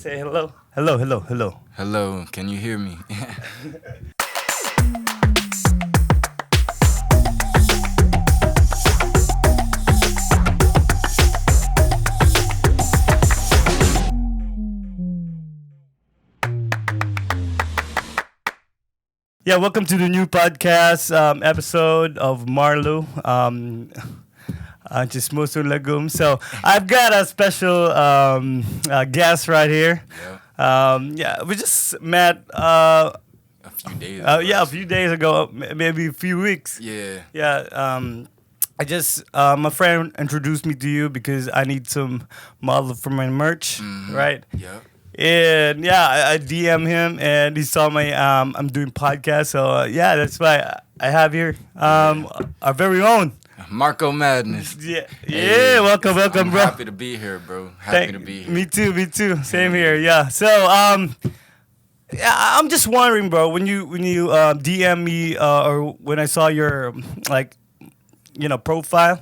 Say hello. Hello, hello, hello. Hello, can you hear me? Yeah, welcome to the new podcast episode of Marlo. Chismoso Lagum. So I've got a special guest right here. We just met. A few days ago. A few days ago, maybe a few weeks. Yeah. Yeah. My friend introduced me to you because I need some model for my merch, right? Yep. And I DM him and he saw my I'm doing podcast, so that's why I have here our very own Marco Madness. Welcome, I'm bro. happy to be here, bro. Happy to be here. Me too. Same here. Yeah. So I'm just wondering, bro. When you DM me or when I saw your profile.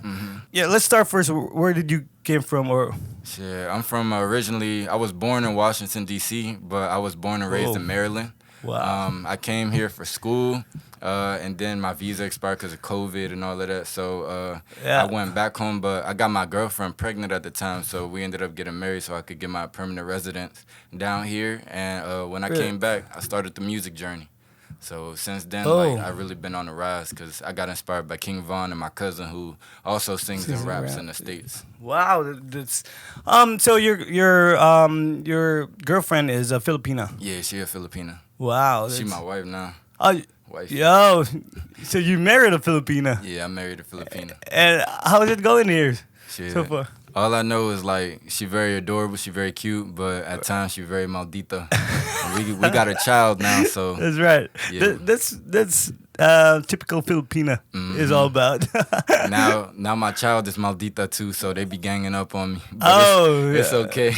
Yeah. Let's start first. Where did you came from or? Yeah, I'm from originally. I was born in Washington D.C., but I was born and raised in Maryland. Wow. I came here for school, and then my visa expired because of COVID and all of that. So I went back home, but I got my girlfriend pregnant at the time, so we ended up getting married so I could get my permanent residence down here. And when I came back, I started the music journey. So since then, I've really been on the rise because I got inspired by King Von and my cousin who also sings and raps in the States. Wow, that's So your girlfriend is a Filipina. Yeah, she a Filipina. Wow, She my wife now. Wife. Yo, so you married a Filipina? Yeah, I married a Filipina. And how is it going here so far? All I know is she very adorable, she very cute, but at times she very maldita. we got a child now, so that's right. Yeah. That's typical Filipina is all about. now my child is maldita too, so they be ganging up on me. But it's okay.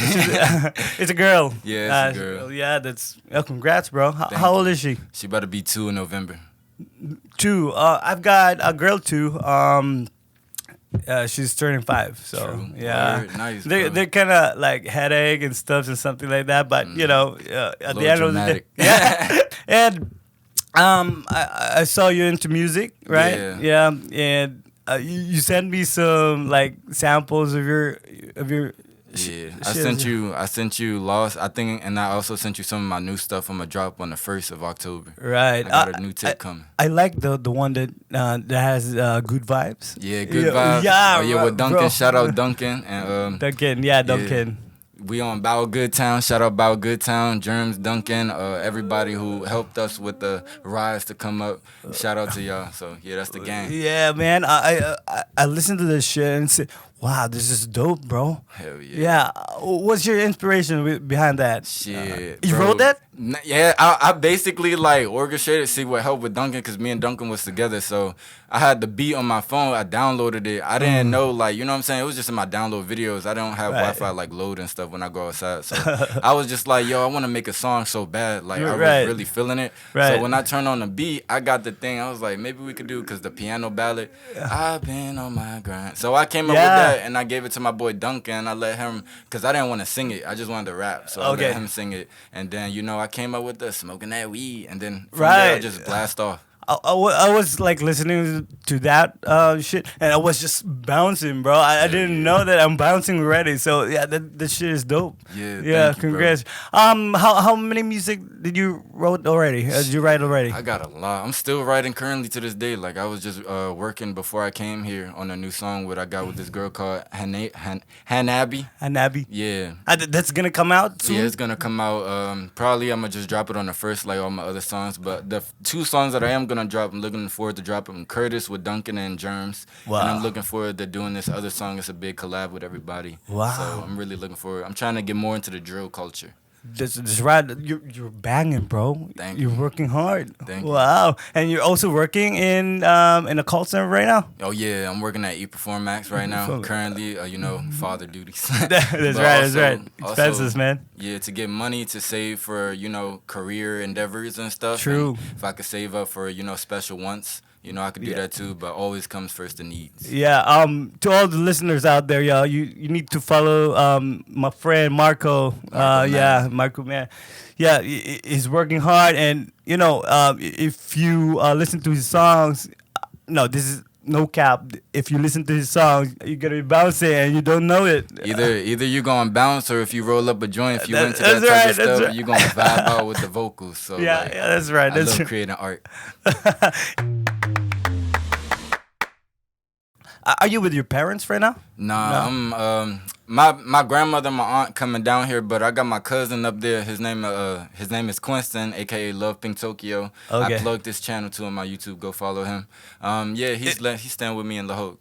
It's a girl. Yeah, it's a girl. Yeah, that's congrats, bro. How old is she? She about to be 2 in November. 2. I've got a girl too. She's turning 5, so True. yeah. Nice, they're kind of like headache and stuff and something like that. But at the end of the day, And I saw you into music, right? Yeah. And you sent me some samples of your. Yeah, I sent you Lost, I think, and I also sent you some of my new stuff I'm gonna drop on the 1st of October. Right. I got a new tape coming. I like the one that has good vibes. Yeah, good vibes. Yeah, with Duncan. bro. Shout out Duncan and Duncan. We on Bow Good Town. Shout out Bow Good Town, Germs, Duncan, everybody who helped us with the rise to come up. Shout out to y'all. So yeah, that's the gang. Yeah, man. I listened to this shit and said, wow, this is dope, bro. Hell yeah. Yeah. What's your inspiration behind that? Shit. You bro. wrote that? Yeah, I basically orchestrated, see what helped with Duncan, because me and Duncan was together. So I had the beat on my phone. I downloaded it. I didn't know, you know what I'm saying? It was just in my download videos. I don't have Wi-Fi load and stuff when I go outside. So I was just I want to make a song so bad. I was really feeling it. Right. So when I turned on the beat, I got the thing. I was like, maybe we could do, because the piano ballad, I've been on my grind. So I came up with that, and I gave it to my boy Duncan. I let him, because I didn't want to sing it. I just wanted to rap. So I let him sing it. And then, I came up with the smoking that weed. And then from there, I just blast off. I was listening to that shit, and I was just bouncing, bro. I didn't know that I'm bouncing already. So yeah, that shit is dope. Yeah. Congrats. How many music did you wrote already? Did you write already? I got a lot. I'm still writing currently to this day. I was just working before I came here on a new song I got with this girl called Hanabi. Hanabi. Yeah. That's gonna come out soon? Yeah, it's gonna come out. Probably I'm gonna just drop it on the 1st, like all my other songs. But the 2 songs that I am gonna drop, I'm looking forward to dropping Curtis with Duncan and Germs. Wow. And I'm looking forward to doing this other song. It's a big collab with everybody. Wow. So I'm really looking forward. I'm trying to get more into the drill culture. That's right. You're banging, bro. Thank You're you. working hard. Thank you. Wow. And you're also working in a call center right now? Oh yeah, I'm working at ePerform Max right now. Currently, father duties. That's right. Expenses, man. Yeah, to get money to save for career endeavors and stuff. True. And if I could save up for special wants, I could do that too, but always comes first the needs. Yeah. To all the listeners out there, y'all, you need to follow my friend Marco. Marco, man. Yeah, he's working hard, and if you listen to his songs, no, this is no cap. If you listen to his songs, you're gonna be bouncing and you don't know it. Either you're gonna bounce, or if you roll up a joint, if you into that type of stuff, right. You're gonna vibe out with the vocals. So yeah, that's right. I love creating art. Are you with your parents right now? Nah, no. I'm my grandmother, my aunt coming down here, but I got my cousin up there. His name is Quinston, aka Love Pink Tokyo. Okay. I plugged this channel to on my YouTube. Go follow him. He's staying with me in La Haute.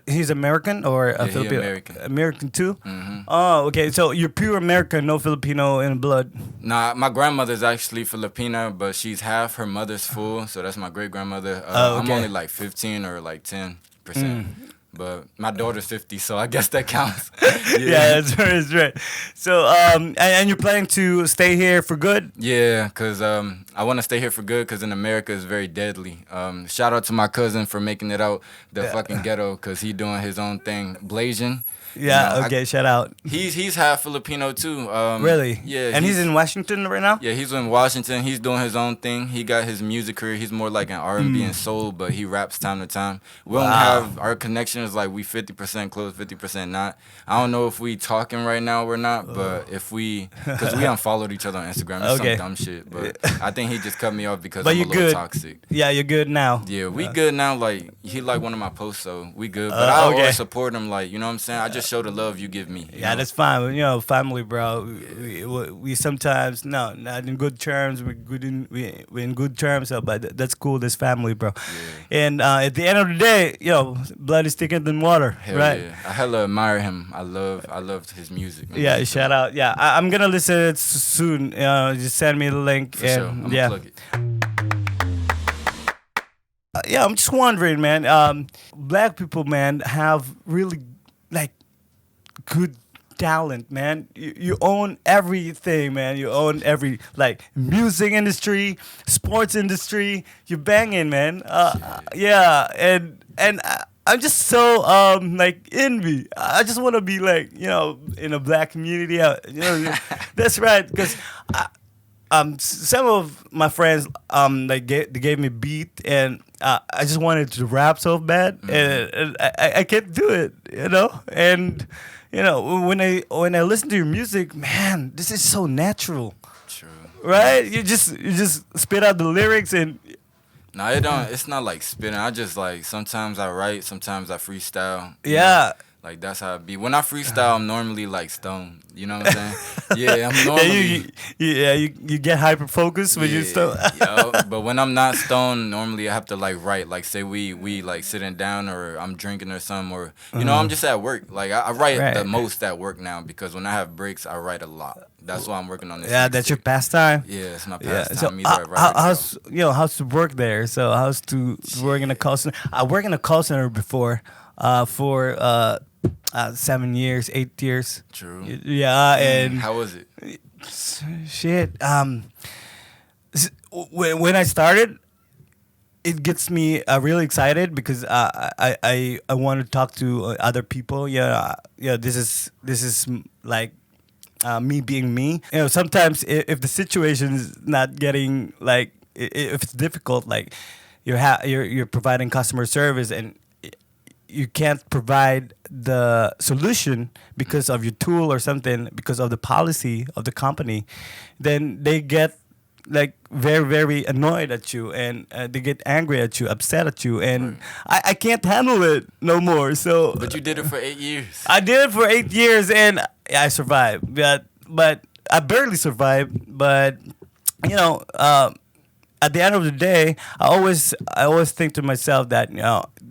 He's American or Filipino? American. American too? Mm-hmm. Oh, okay. So you're pure American, no Filipino in blood. Nah, my grandmother's actually Filipina, but she's half. Her mother's full, so that's my great grandmother. I'm only like 15 or like 10%. But my daughter's 50, so I guess that counts. Yeah, that's right. So, and you're planning to stay here for good? Yeah, because I want to stay here for good because in America it's very deadly. Shout out to my cousin for making it out the fucking ghetto because he doing his own thing. Blasian. Yeah, shout out. He's half Filipino too. Really? Yeah. And he's in Washington right now? Yeah, he's in Washington. He's doing his own thing. He got his music career. He's more like an R&B and soul, but he raps time to time. We don't have our connections like we 50% close, 50% not. I don't know if we talking right now or not, but if we, because we unfollowed each other on Instagram. It's some dumb shit, but I think he just cut me off because I'm a little toxic. Yeah, you're good now. Yeah, we good now. Like, he like one of my posts, so we good. But I always support him, like, you know what I'm saying? I just show the love you give me. Yeah, that's fine. Family, bro. We sometimes not in good terms. We're in good terms, but that's cool. That's family, bro. Yeah. And at the end of the day, blood is thicker than water, Hell right? Yeah. I hella admire him. I loved his music. Yeah, shout out. Yeah, I'm gonna listen soon. Just send me the link. For sure. I'm gonna plug it. I'm just wondering, man. Black people, man, have really good talent, man. You own everything, man. You own every music industry, sports industry. You're banging, man. And I'm just so envy. I just want to be in a black community. That's right, because some of my friends they gave me beat and I just wanted to rap so bad and I can't do it, and when I listen to your music, man, this is so natural. True. Right? You just spit out the lyrics and. No, it's not like spitting. I just sometimes I write, sometimes I freestyle. Yeah. Like, that's how it be. When I freestyle, I'm normally stoned. You know what I'm saying? Yeah, I'm normally. You get hyper focused when you're stoned. But when I'm not stoned, normally I have to write. Like, say we sitting down or I'm drinking or something, or I'm just at work. Like, I write the most at work now because when I have breaks, I write a lot. That's why I'm working on this. Yeah, that's your pastime. Yeah, it's my pastime. So how's to work there? So how's to work in a call center? I worked in a call center before, for 7 years, 8 years. True. Yeah, and how was it? Shit. When I started, it gets me really excited because I want to talk to other people. Yeah. This is like me being me. Sometimes if the situation is not getting if it's difficult, you're providing customer service and you can't provide the solution because of your tool or something, because of the policy of the company, then they get very, very annoyed at you and they get angry at you, upset at you, and I can't handle it no more. So, but you did it for 8 years. I did it for 8 years and I survived, but I barely survived. But at the end of the day, I always think to myself that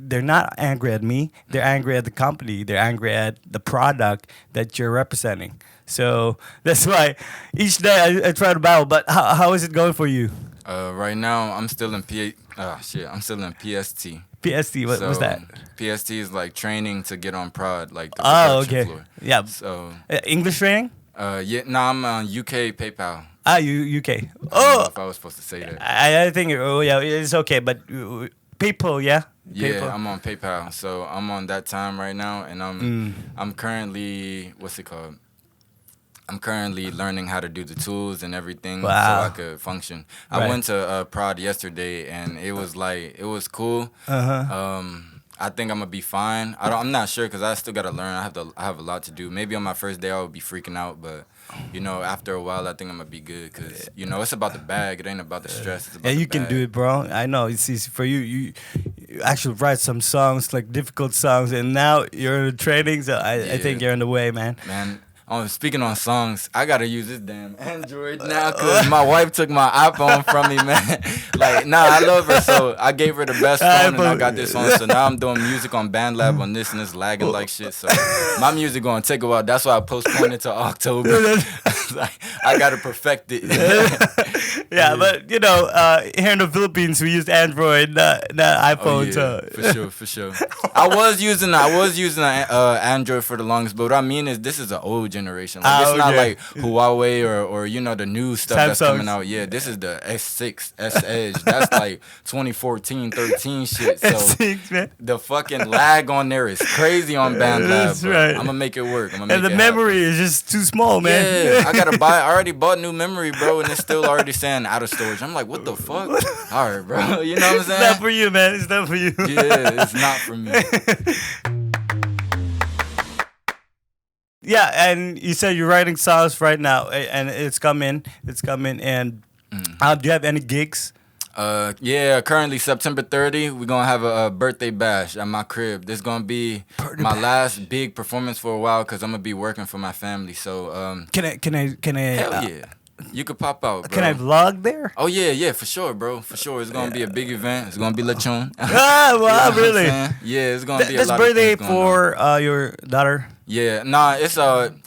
they're not angry at me. They're angry at the company. They're angry at the product that you're representing. So that's why each day I try to battle. But how is it going for you? Right now, I'm still in I'm still in PST. PST, what's that? PST is training to get on prod, the okay. floor. Yeah. So English training? I'm on UK PayPal. UK. I don't know if I was supposed to say that. I think, it's okay, but PayPal, yeah. Yeah, I'm on PayPal. So I'm on that time right now, and I'm currently, what's it called? I'm currently learning how to do the tools and everything so I could function. Right. I went to Prod yesterday, and it was cool. I think I'm gonna be fine. I'm not sure because I still gotta learn. I have a lot to do. Maybe on my first day I would be freaking out, but after a while I think I'm gonna be good because it's about the bag. It ain't about the stress. It's about you can do it, bro. I know it's easy for you. You actually write some songs, like difficult songs, and now you're in the training. So I think you're in the way, man. Speaking on songs, I gotta use this damn Android now because my wife took my iPhone from me, man. I love her, so I gave her the best phone, and I got this phone. So now I'm doing music on BandLab on this, and it's lagging like shit. So my music gonna take a while. That's why I postponed it to October. I gotta perfect it. But here in the Philippines, we use Android, not iPhone. For sure. I was using Android for the longest, but what I mean is this is an old generation. It's not like Huawei or the new stuff that's coming out. Yeah, this is the S6, S Edge. That's like 2014, 13 shit. So S6, man. The fucking lag on there is crazy on BandLab. That's right. I'm gonna make it work. And the memory is just too small, man. Yeah, I already bought new memory, bro, and it's still already saying out of storage. I'm like, what the fuck? All right, bro. You know what I'm saying? It's not for you, man. It's not for you. Yeah, it's not for me. Yeah, and you said you're writing songs right now, and it's coming. And do you have any gigs? Currently September 30, we're gonna have a birthday bash at my crib. This gonna be my last big performance for a while because I'm gonna be working for my family. So can I? Hell yeah. You could pop out, bro. Can I vlog there? Oh, yeah, for sure, bro. For sure. It's going to be a big event. It's going to be lechon. Really? Yeah, it's going to be a lot of birthday for your daughter? Yeah, it's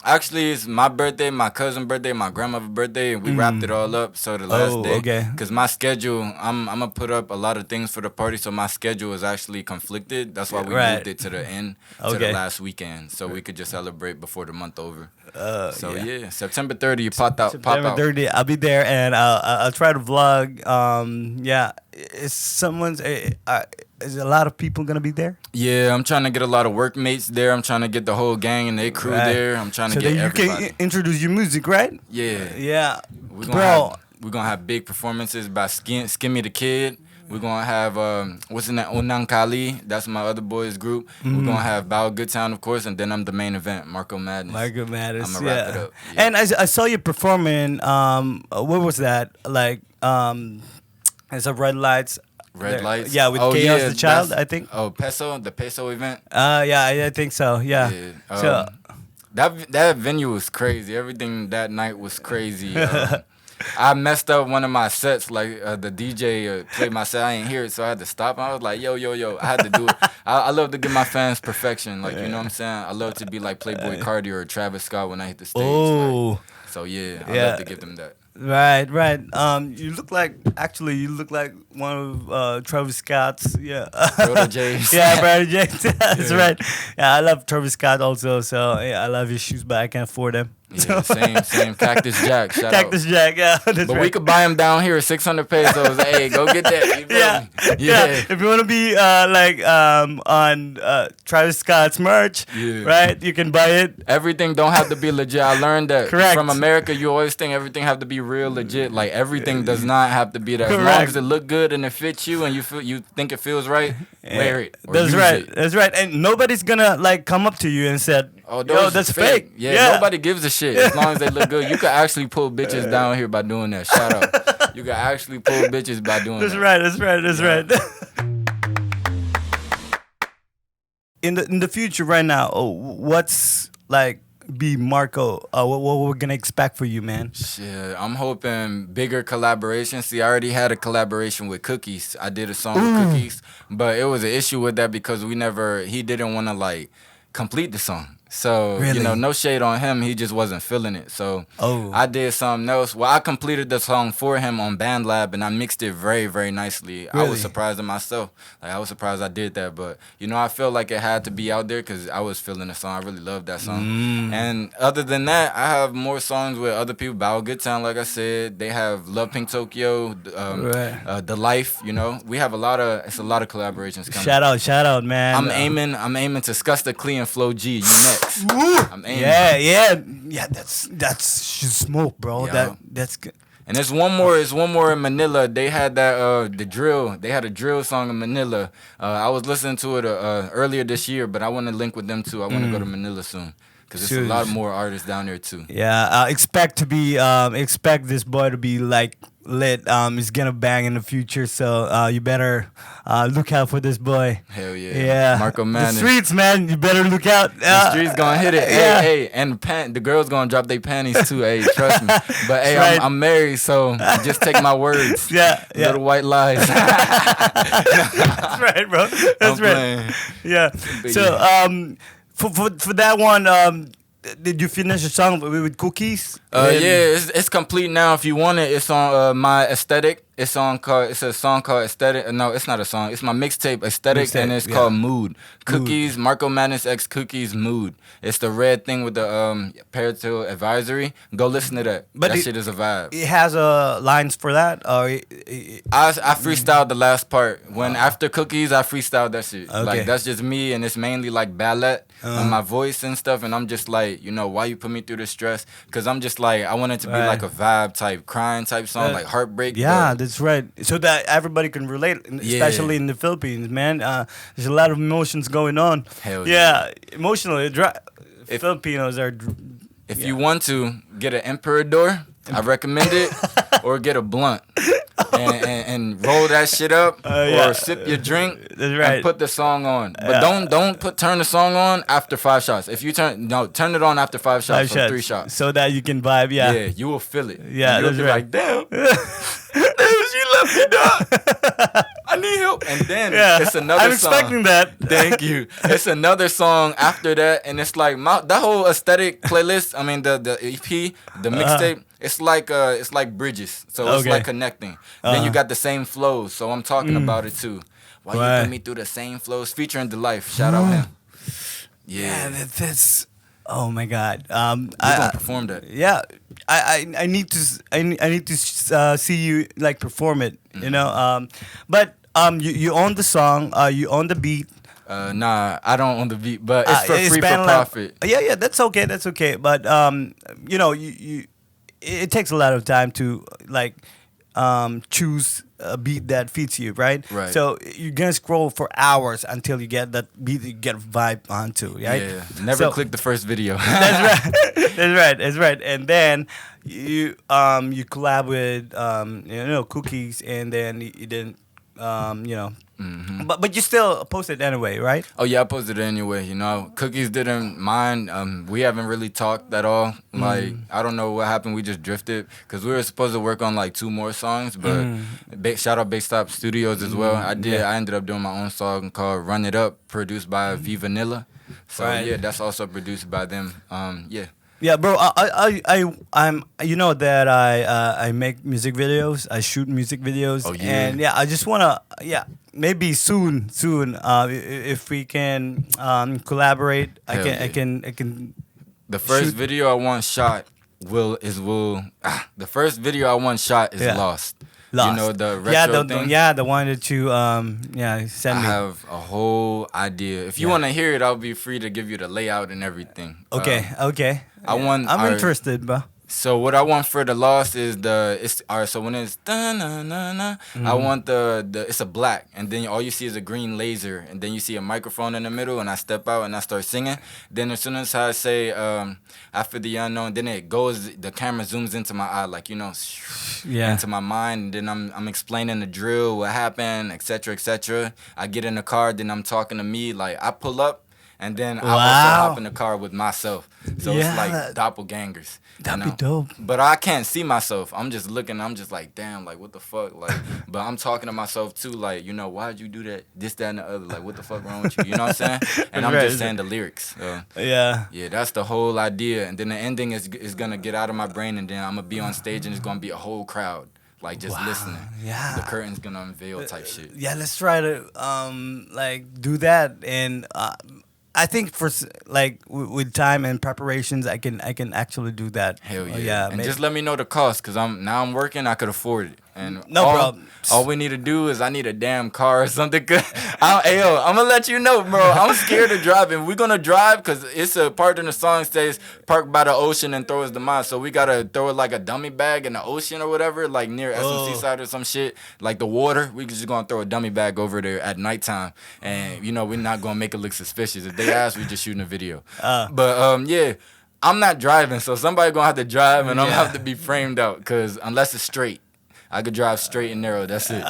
actually it's my birthday, my cousin's birthday, my grandmother's birthday, and we wrapped it all up. So the last day, okay. Because my schedule, I'm gonna put up a lot of things for the party, so my schedule is actually conflicted. That's why we moved it to the end, to the last weekend, so we could just celebrate before the month over. September 30, you pop out. September 30, I'll be there, and I'll try to vlog. Is a lot of people gonna be there? Yeah, I'm trying to get a lot of workmates there. I'm trying to get the whole gang and their crew there. I'm trying to get everybody. So you can introduce your music, right? Yeah. We're gonna have big performances by Skimmy the Kid. We're gonna have what's in that Onang Kali. That's my other boys group. We're gonna have Bao Good Town, of course, and then I'm the main event, Marco Madness. I'm gonna wrap it up. Yeah. And I saw you performing. What was that? It's a Red Lights. Red Lights? Yeah, with Chaos the Child, I think. Oh, the Peso event? I think so, yeah. So that venue was crazy. Everything that night was crazy. I messed up one of my sets. The DJ played my set. I ain't hear it, so I had to stop. I was like, yo. I had to do it. I love to give my fans perfection. You know what I'm saying? I love to be like Playboy Cardi or Travis Scott when I hit the stage. I love to give them that. Right. You look like one of Travis Scott's, proteges. Proteges. That's right. Yeah, I love Travis Scott also. So I love his shoes, but I can't afford them. Yeah, same. Cactus Jack. Cactus Jack, yeah. But we could buy him down here at 600 pesos. Hey, go get that. Yeah. If you want to be on Travis Scott's merch, right? You can buy it. Everything don't have to be legit. I learned that from America. You always think everything have to be real legit. Everything does not have to be that. As long as it look good and it fits you and you think it feels right, wear it. That's right. That's right. And nobody's gonna come up to you and said, "Oh, that's fake." Yeah, nobody gives a shit as long as they look good. You could actually pull bitches down here by doing that. Shout out. You can actually pull bitches by doing that. That's right. In the future right now, what's be Marco? What we're gonna expect for you, man? Shit, I'm hoping bigger collaborations. See, I already had a collaboration with Cookies. I did a song with Cookies, but it was an issue with that because he didn't want to complete the song. So, really? No shade on him. He just wasn't feeling it. So I did something else. Well, I completed the song for him on BandLab, and I mixed it very, very nicely. Really? I was surprised at myself. Like, I was surprised I did that. But, I felt like it had to be out there because I was feeling the song. I really loved that song. And other than that, I have more songs with other people. Bow Good Town, like I said. They have Love Pink Tokyo, The Life, We have it's a lot of collaborations coming. Shout out, man. I'm aiming to Scusta Clee and Flo G. You next. I'm aiming. Yeah. That's smoke, bro. Yeah. That's good. And there's one more in Manila. They had that the drill. They had a drill song in Manila. I was listening to it earlier this year, but I want to link with them too. I want to go to Manila soon because there's a lot more artists down there too. Yeah, expect this boy to be like lit. He's gonna bang in the future, so you better look out for this boy. Hell yeah. Yeah. Marco Manning. The streets, man. You better look out. The streets gonna hit it. Yeah. Hey, and the girls gonna drop their panties too. Hey, trust me. But hey, right. I'm married, so just take my words. Yeah. Little white lies. That's right, bro. That's right. Playing. Yeah. But So for that one, did you finish the song with Cookies? It's complete now. If you want it, it's on My Aesthetic. It's a song called Aesthetic. No, it's not a song. It's my mixtape Aesthetic, and it's called Mood. Cookies, Marco Madness X Cookies, Mood. It's the red thing with the parental advisory. Go listen to that. But that shit is a vibe. It has lines for that, or I freestyled the last part. After Cookies, I freestyled that shit. Okay. Like that's just me, and it's mainly like ballet on my voice and stuff. And I'm just like, why you put me through the stress? Because I'm just like, I want it to be like a vibe type, crying type song, like heartbreak. Yeah, that's right. So that everybody can relate, especially in the Philippines, man. There's a lot of emotions going on. Hell yeah. Emotionally, Filipinos are. If you want to get an Emperador, I recommend it, or get a blunt. And roll that shit up, or sip your drink, and put the song on. But don't turn the song on after 5 shots. If you turn it on after 5 shots or 3 shots, so that you can vibe. Yeah, you will feel it. Yeah, you'll that's be right. like, damn, she left me, dog. I need help. And then it's another I'm song. expecting that. Thank you. It's another song after that, and it's like that whole Aesthetic playlist. I mean the EP, the mixtape. It's like bridges, so it's like connecting. Then you got the same flows, so I'm talking about it too. Why you put me through the same flows? Featuring The Life, shout out him. Yeah, that's. Oh my God. We're gonna perform that. Yeah, I need to see you like perform it. But you own the song. You own the beat. Nah, I don't own the beat, but it's for free for profit. Yeah, that's okay. That's okay. But it takes a lot of time to like choose a beat that fits you, right? Right. So you're gonna scroll for hours until you get that beat you get a vibe onto, right? Yeah. Never click the first video. That's right. That's right. And then you collab with Cookies, and then you didn't but you still posted anyway, right? Oh yeah, I posted it anyway. Cookies didn't mind. We haven't really talked at all. Like I don't know what happened. We just drifted because we were supposed to work on like 2 more songs. But shout out Bassstop Studios as well. I ended up doing my own song called "Run It Up," produced by V Vanilla. So that's also produced by them. Yeah, bro. I'm. You know that I make music videos. I shoot music videos. Oh yeah. And I just wanna. Maybe soon. If we can collaborate, I can. The first video I want shot the first video I want shot is Lost. Lost. The retro thing? The one that you send me. I have a whole idea. If you want to hear it, I'll be free to give you the layout and everything. Okay. I'm interested, bro. So what I want for the Lost is so when it's da-na-na-na, I want it's a black, and then all you see is a green laser, and then you see a microphone in the middle, and I step out and I start singing. Then as soon as I say after the unknown, then the camera zooms into my eye, like into my mind, and then I'm explaining the drill, what happened, etc. I get in the car, then I'm talking to me, like I pull up. and then I also hop in the car with myself. So it's like doppelgangers. That'd be dope. But I can't see myself. I'm just looking. I'm just like, damn, like what the fuck, like. But I'm talking to myself too, like, you know, why'd you do that? This, that, and the other. Like, what the fuck wrong with you? You know what I'm saying? And I'm just saying the lyrics. Yeah, that's the whole idea. And then the ending is gonna get out of my brain, and then I'm gonna be on stage, and it's gonna be a whole crowd. Like just listening. Yeah. The curtain's gonna unveil type shit. Yeah, let's try to like do that. And I think for like with time and preparations, I can actually do that. Hell yeah. And just let me know the cost, cause I'm working. I could afford it. And no problem. All we need to do is I need a damn car or something. I'm gonna let you know, bro. I'm scared of driving. We're gonna drive because it's a part in the song says park by the ocean and throw us the mine. So we gotta throw it like a dummy bag in the ocean or whatever, like near SMC side or some shit, like the water. We just gonna throw a dummy bag over there at nighttime, and you know we're not gonna make it look suspicious. If they ask, we just shooting a video. But yeah. I'm not driving, so somebody gonna have to drive, and I'm gonna have to be framed out, cause unless it's straight. I could drive straight and narrow. That's it.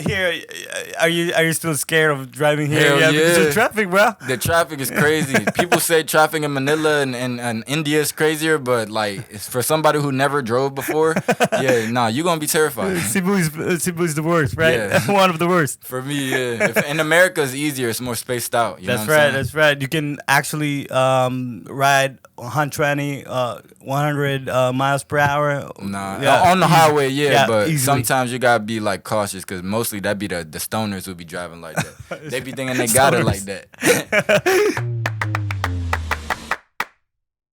Here, are you still scared of driving here? Hell yeah. Because of traffic, bro. The traffic is crazy. People say traffic in Manila and India is crazier, but like it's for somebody who never drove before. You're gonna be terrified. Cebu's the worst, right? Yeah. One of the worst. For me, yeah. In America, it's easier. It's more spaced out. You know what I'm saying? That's right. You can actually ride 120, 100 miles per hour. Nah, on the highway, but easily. Sometimes you gotta be like cautious, because mostly that be the stoners who be driving like that. They be thinking they got it like that.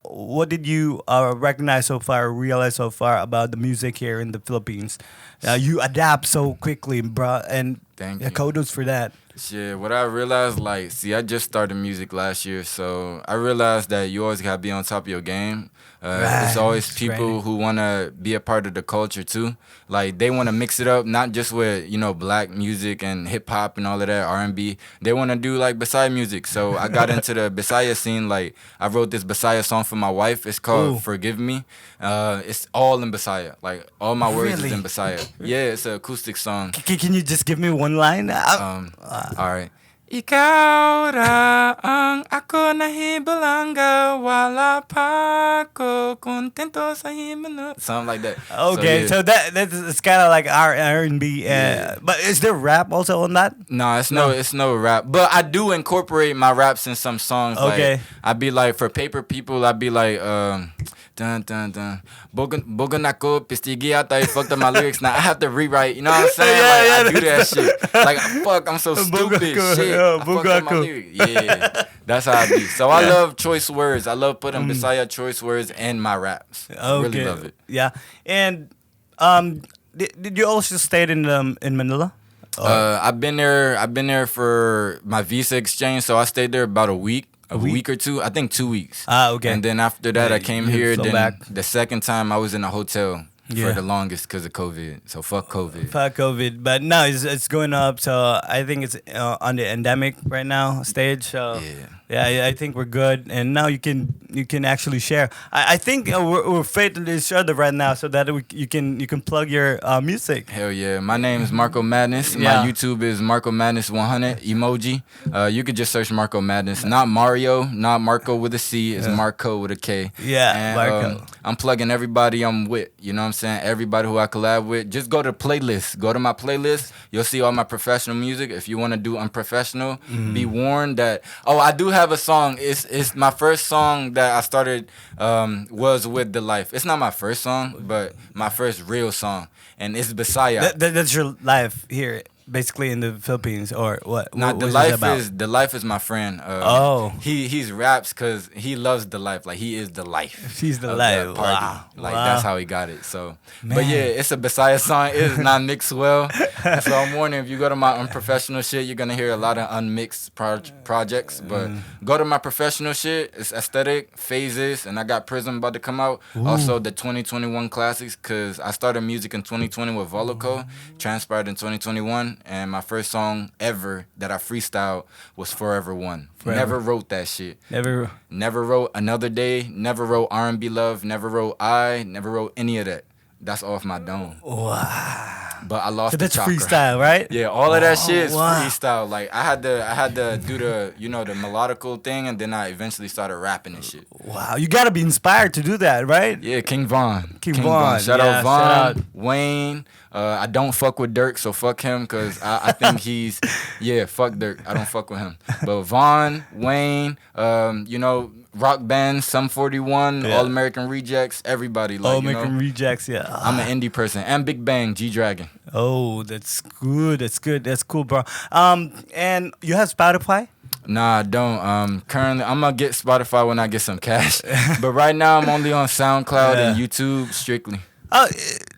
What did you recognize so far, realize so far about the music here in the Philippines? You adapt so quickly, bro, and kudos for that. Shit, what I realized, like, I just started music last year, so I realized that you always gotta be on top of your game. There's always people who wanna be a part of the culture too. Like they wanna mix it up, not just with black music and hip hop and all of that, R&B. They wanna do like Bisaya music. So I got into the Bisaya scene. Like I wrote this Bisaya song for my wife. It's called "Forgive Me." It's all in Bisaya. Like all my words is in Bisaya. Yeah, it's an acoustic song. Can you just give me one line? All right. Ikaw ra ang ako nahibalanga, wala pa ako kontento sa himno. Something like that. Okay, so that's kind of like R&B. But is there rap also on that? No, it's no rap. But I do incorporate my raps in some songs. Okay. Like, I'd be like, for Paper People, I'd be like, dun dun dun. Bogan ako pistigi ata. I fucked up my lyrics. Now I have to rewrite. You know what I'm saying? I do that shit. Like fuck, I'm so stupid. Shit. I fucked up my lyrics. Yeah, that's how I be. So I love choice words. I love putting Bisaya choice words in my raps. I really love it. Yeah, and did you also stay in Manila? I've been there for my visa exchange. So I stayed there about a week. A week or two, I think 2 weeks. Okay. And then after that, I came here. Then the second time, I was in a hotel for the longest because of COVID. So fuck COVID. Fuck COVID. But no, it's going up. So I think it's on the endemic right now stage. So yeah, I think we're good. And now you can actually share. I think we're faithful to each other right now, so that you can plug your music. Hell yeah. My name is Marco Madness. My YouTube is Marco Madness 100 emoji. You could just search Marco Madness. Not Mario, not Marco with a C. It's Marco with a K. Yeah, and, Marco. I'm plugging everybody I'm with. You know what I'm saying? Everybody who I collab with. Just go to playlist. Go to my playlist. You'll see all my professional music. If you want to do unprofessional, be warned that, I do have a song. It's my first song that I started was with The Life. It's not my first song, but my first real song. And it's Bisaya. That's your life here, basically in the Philippines, or what? Not The Life is my friend. He's raps because he loves The Life. Like he is the life. He's the life. Wow. Like that's how he got it. So, but yeah, it's a Bisaya song. It is not mixed well. So I'm warning, if you go to my unprofessional shit, you're gonna hear a lot of unmixed projects. But go to my professional shit. It's aesthetic, phases, and I got Prism about to come out. Ooh. Also the 2021 classics, because I started music in 2020 with Voloco, transpired in 2021. And my first song ever that I freestyled was Forever One. Never wrote that shit. Never wrote Another Day. Never wrote R&B Love. Never wrote never wrote any of that. That's off my dome. Wow. but I lost. So that's the chakra. freestyle, right? Yeah, all of that shit is freestyle. Like I had to do the the melodical thing, and then I eventually started rapping and shit. Wow, you gotta be inspired to do that, right? Yeah, King Von. King Von. Shout out Von, Wayne. I don't fuck with Dirk, so fuck him, because I think he's, fuck Dirk. I don't fuck with him. But Von, Wayne, rock band, Sum 41, All American Rejects, everybody. Like, All American Rejects, yeah. I'm an indie person. And Big Bang, G-Dragon. Oh, that's good. That's good. That's cool, bro. And you have Spotify? Nah, I don't. Currently, I'm gonna get Spotify when I get some cash. But right now, I'm only on SoundCloud and YouTube strictly.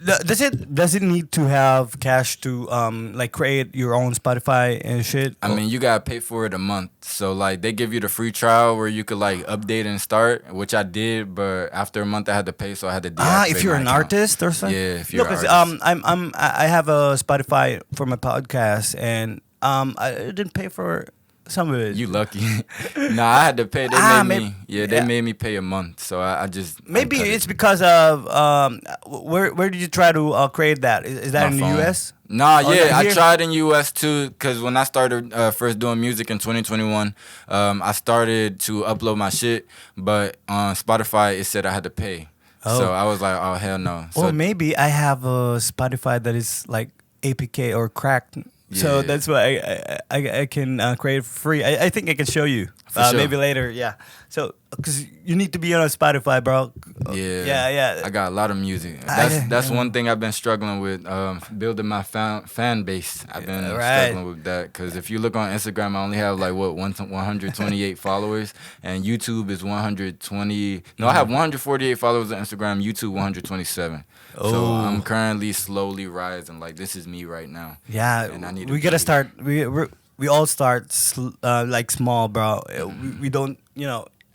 Does it need to have cash to like create your own Spotify and shit? I mean, you gotta pay for it a month. So like they give you the free trial where you could like update and start, which I did, but after a month I had to pay, so I had to deactivate. If you're an artist or something. Yeah, if you're an artist. I have a Spotify for my podcast, and I didn't pay for some of it. You lucky. Nah, I had to pay. They made me pay a month. So I just maybe it's because of where did you try to create that? Is that in the US? Nah, I tried in US too, because when I started first doing music in 2021, I started to upload my shit, but on Spotify it said I had to pay. So I was like, oh hell no. Or maybe I have a Spotify that is like APK or cracked. Yeah. So that's why I can create for free. I think I can show you sure. Maybe later. Yeah. So because you need to be on Spotify, bro. Yeah. I got a lot of music. That's one thing I've been struggling with, building my fan base. I've been struggling with that, because if you look on Instagram, I only have like 128 followers, and YouTube is 120. No, I have 148 followers on Instagram. YouTube 127. So I'm currently slowly rising. Like this is me right now. Yeah, and we gotta start. We all start like small, bro. We don't,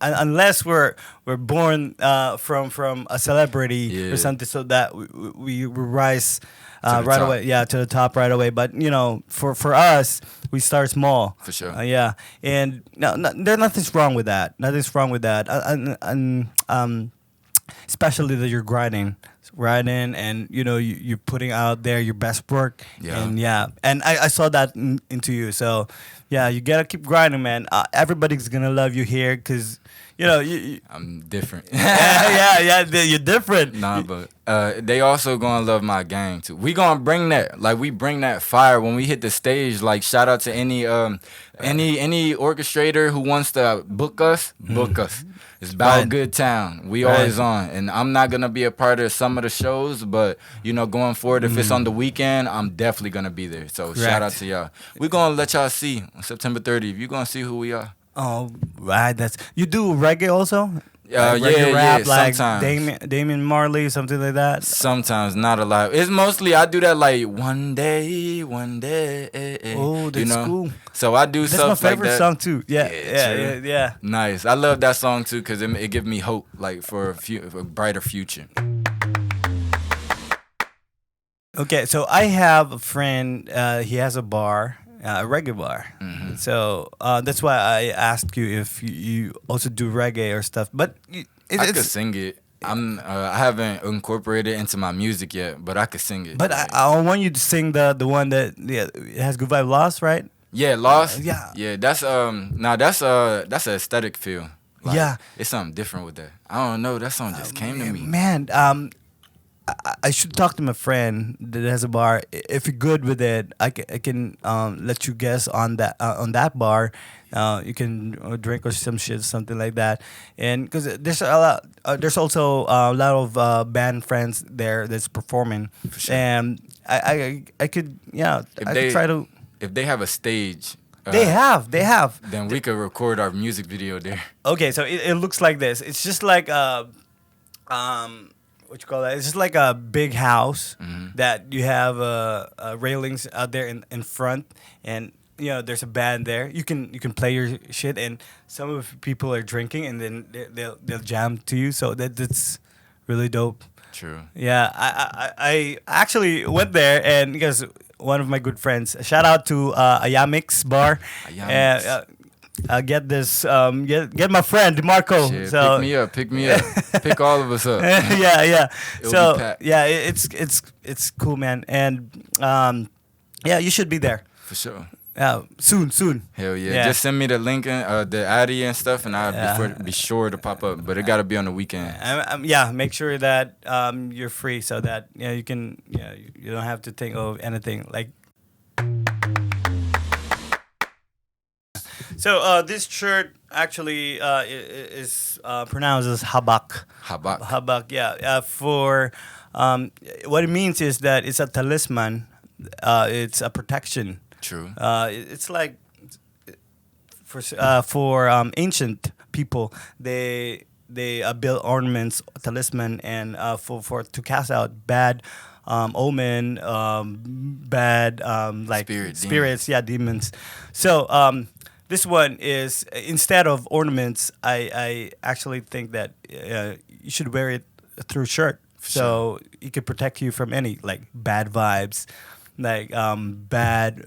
unless we're born from a celebrity or something, so that we rise right away. Yeah, to the top right away. But for us, we start small. For sure. And there's nothing's wrong with that. Nothing's wrong with that. Especially that you're grinding, and you're putting out there your best work. And I saw that into you. So you gotta keep grinding, man. Everybody's gonna love you here, because I'm different. You're different. Nah, but they also gonna love my gang too. We gonna bring that, like we bring that fire when we hit the stage. Like shout out to any orchestrator who wants to book us. It's about Good Town. We always on, and I'm not gonna be a part of some of the shows, but going forward, if it's on the weekend, I'm definitely gonna be there. So shout out to y'all. We gonna let y'all see on September 30th. You gonna see who we are. Oh, right. You do reggae also? Reggae rap, like sometimes. Damian Marley, something like that? Sometimes, not a lot. It's mostly, I do that like one day. Oh, that's cool. So I do stuff like that. That's my favorite song too. Yeah. Nice. I love that song too, because it gives me hope, like for a brighter future. Okay, so I have a friend, he has a bar. A reggae bar. Mm-hmm. So that's why I asked you if you also do reggae or stuff. But I could sing it. I haven't incorporated it into my music yet, but I could sing it. But I want you to sing the one that it has Good Vibe Lost, right? Yeah, Lost. Yeah. That's that's an aesthetic feel. Like, it's something different with that. I don't know. That song just came to me. Man, I should talk to my friend that has a bar. If you're good with it, I can let you guess on that bar. You can drink or some shit, something like that. And because there's there's also a lot of band friends there that's performing. For sure. And I could could try to. If they have a stage. They have. Then we could record our music video there. Okay, so it looks like this. It's just like what you call that? It's just like a big house that you have railings out there in front, and there's a band there. You can play your shit, and some of the people are drinking, and then they'll jam to you. So that's really dope. True. Yeah, I actually went there, and because one of my good friends, shout out to Ayamix Bar. get this get my friend DeMarco. Shit, so pick me up, pick all of us up. yeah. It'll So be packed. yeah, it's cool, man, and yeah, you should be there. For sure. Soon. Hell yeah. Just send me the link and the ID and stuff, and I'll be sure to pop up. But it got to be on the weekend. Yeah, make sure that you're free so that you can you don't have to think of anything like. So this shirt actually is pronounced as habak. Habak, yeah. For what it means is that it's a talisman. It's a protection. True. It's like for ancient people, they build ornaments, talisman, and for to cast out bad omen, bad like spirits, demons. So this one is instead of ornaments, I actually think that you should wear it through shirt, so it could protect you from any like bad vibes. Like bad,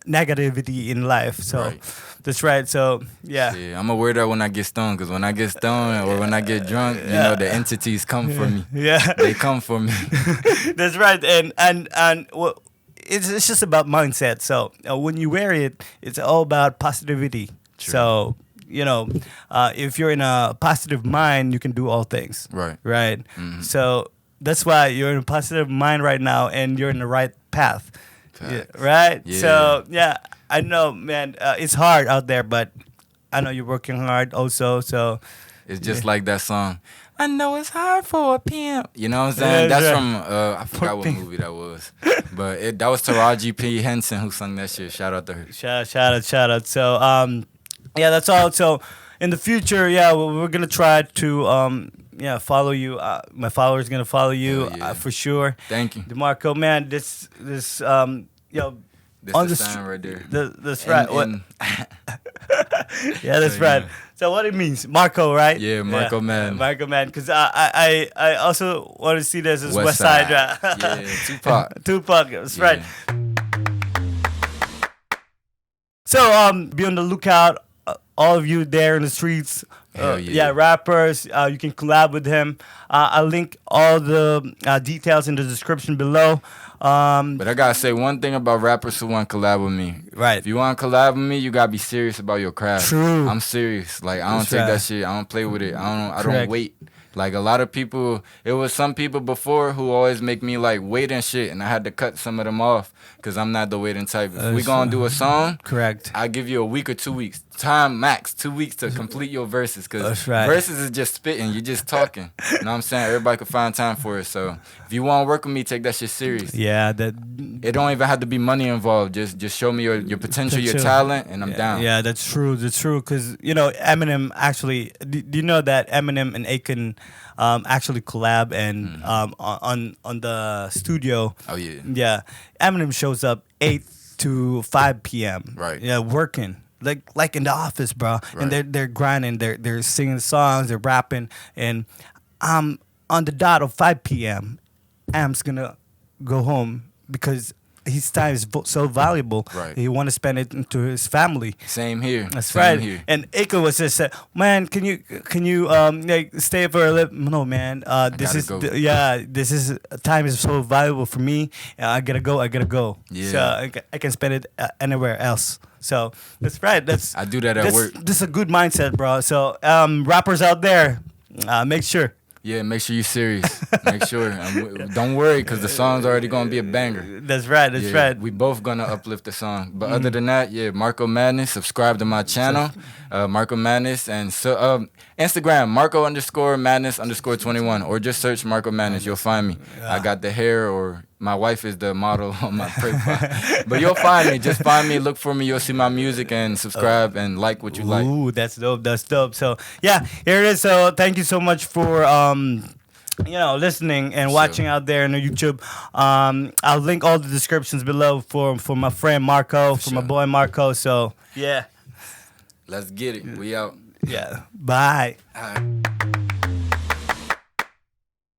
negativity in life. So that's right. So yeah, I'm gonna wear that when I get stoned, because when I get stoned or when I get drunk, the entities come for me. Yeah, they come for me. That's right. And well, it's just about mindset. So when you wear it, it's all about positivity. True. So if you're in a positive mind, you can do all things. Right. Mm-hmm. So that's why you're in a positive mind right now, and you're in the right path. Yeah, right? Yeah. So, I know, man, it's hard out there, but I know you're working hard also. So it's just like that song. I know it's hard for a pimp. You know what I'm saying? That's from, I forgot what movie that was. But that was Taraji P. Henson who sung that shit. Shout out to her. Shout out. So, that's all. So, in the future, we're going to try to... follow you. My followers gonna follow you for sure. Thank you, DeMarco. Man, this This on the sign right there. That's right. That's right. So what it means, Marco, right? Yeah, Marco Man. Marco Man. Because I also want to see this as West Side. Tupac. Tupac. That's right. So be on the lookout. All of you there in the streets, rappers, you can collab with him. I'll link all the details in the description below. But I gotta say one thing about rappers who want to collab with me. Right. If you want to collab with me, you gotta be serious about your craft. True. I'm serious. Like I don't take that shit. I don't play with it. I don't wait. Like a lot of people, it was some people before who always make me like wait and shit, and I had to cut some of them off because I'm not the waiting type. If we gonna do a song, correct, I give you a week or 2 weeks. Time max 2 weeks to complete your verses, because verses is just spitting, you're just talking. You know what I'm saying? Everybody can find time for it. So if you want to work with me, take that shit serious. Yeah, it don't even have to be money involved. Just show me your potential, your talent, and I'm down. Yeah, that's true. That's true. Because Eminem actually. Do you know that Eminem and Akon actually collab and on the studio? Oh yeah. Yeah, Eminem shows up 8 to 5 p.m. Right. Yeah, working. Like in the office, bro. Right. And they're grinding, they're singing songs, they're rapping, and on the dot of 5 p.m. Am's gonna go home because his time is so valuable. Right. He want to spend it into his family. Same here. That's Same right. Here. And Akon was just said, man, can you stay for a little? No, man. This is time is so valuable for me. I gotta go. Yeah. So I can spend it anywhere else. So that's right. I do that at work. This is a good mindset, bro. So rappers out there, make sure. Yeah, make sure you're serious. Make sure. Don't worry, because the song's already going to be a banger. That's right. That's right. We both going to uplift the song. But other than that, Marco Madness. Subscribe to my channel, Marco Madness. And so Instagram, Marco_Madness_21. Or just search Marco Madness. You'll find me. Yeah. I got the hair, or my wife is the model on my profile. But you'll find me. Just find me, look for me. You'll see my music, and subscribe and like what you like. Ooh, that's dope. That's dope. So, here it is. So, thank you so much for listening and watching out there on YouTube. I'll link all the descriptions below for my friend Marco, for my boy Marco. So, let's get it. We out. Yeah. Bye. All right.